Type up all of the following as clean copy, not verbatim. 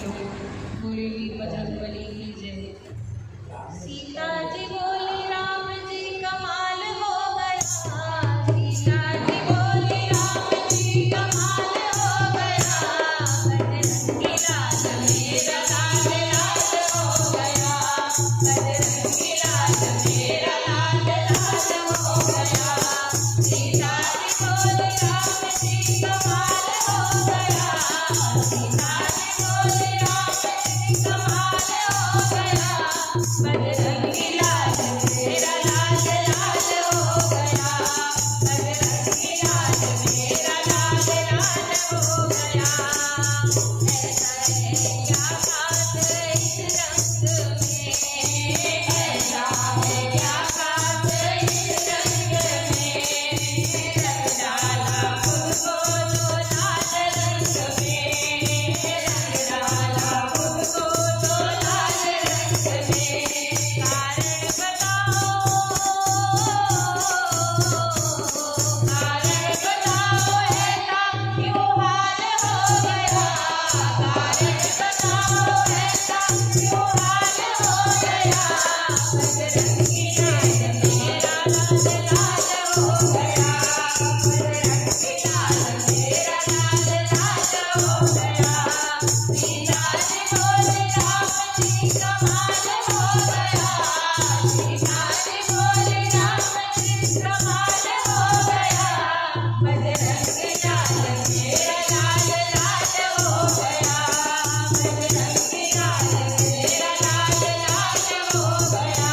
बोली बजरंगबली की जय। सीता जी बोली राम जी कमाल हो गया, सीता जी बोली राम जी कमाल हो गया, बजरंगी लाल मेरा लाल लाल हो गया, बजरंगी लाल मेरा लाल लाल हो गया। सीता जी बोली राम जी कमाल हो गया, सीता जी बोली राम जी कमाल हो गया, बजरंगी लाल मेरा लाल लाल हो गया, बजरंगी लाल मेरा लाल लाल हो गया। ऐसा है क्या बात इस रंग में, ऐसा है क्या बात इस रंग में, रंग डाला मुझको तो लाल रंग में, रंग डाला मुझको तो लाल रंग में। कारण बताओ, कारण बताओ ऐसा क्यों हाल हो गया, कारण बताओ ऐसा क्यों हाल हो गया, बजरंगी लाल मेरा लाल लाल हो गया, बजरंगी लाल मेरा लाल लाल हो गया। सीता जी बोली राम जी कमाल हो गया, सीता जी बोली राम जी कमाल हो गया, बजरंगी लाल मेरा लाल लाल हो गया, बजरंगी लाल मेरा लाल लाल हो गया।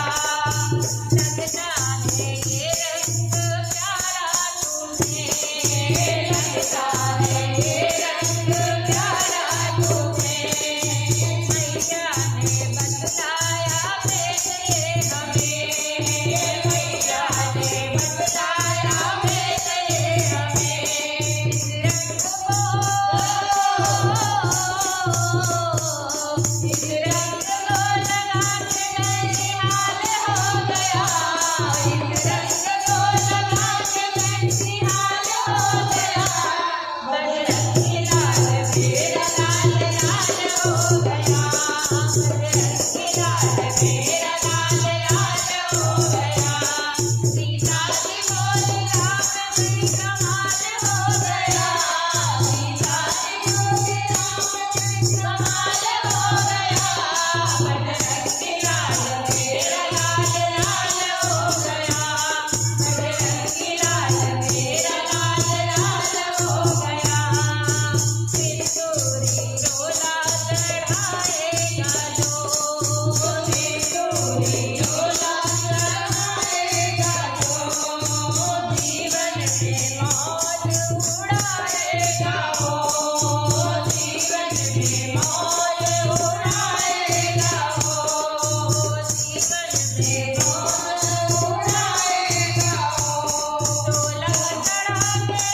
लगता है ये रंग प्यारा तुम्हें, लगता है ये रंग प्यारा तुम्हें, मैया ने बतलाया वैसे ये हमें, मैया ने बतलाया वैसे ये हमें। इस रंग इस रंग को लगा के नैनिहाल हो गया, इस रंग को लगा के नैनिहाल हो गया, बजरंगी लाल मेरा लाल लाल हो गया, बजरंगी लाल मेरा लाल लाल हो गया। सीता जी बोली राम जी कमाल हो गया, सीता जी बोली राम जी कमाल हो गया, बजरंगी लाल मेरा लाल लाल हो गया, बजरंगी लाल मेरा लाल लाल हो गया। सिंदूरी डोला चढ़ाएगा जो, सिंदूरी डोला चढ़ाएगा जो, जीवन में मौज उड़ाएगा वो, जीवन में मौज उड़ाएगा वो, जीवन में मौज उड़ाएगा वो। डोला चढ़ा के,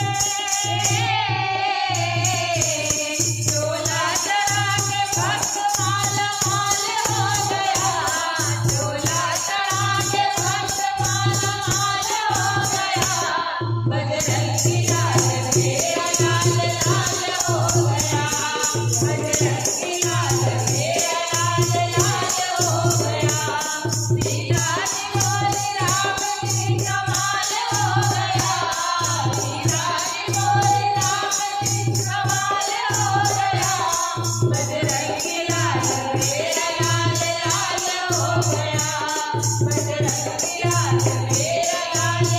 डोला चढ़ा के भक्त माला माल हो गया, डोला चढ़ा के भक्त माला माल हो गया, बजरंगी लाल मेरा लाल लाल हो गया, बजरंगी लाल मेरा लाल लाल हो गया। सीता जी बोली राम जी कमाल हो गया, सीता जी बोली राम जी कमाल हो गया, बजरंगी लाल मेरा लाल लाल हो गया, बजरंगी लाल मेरा लाल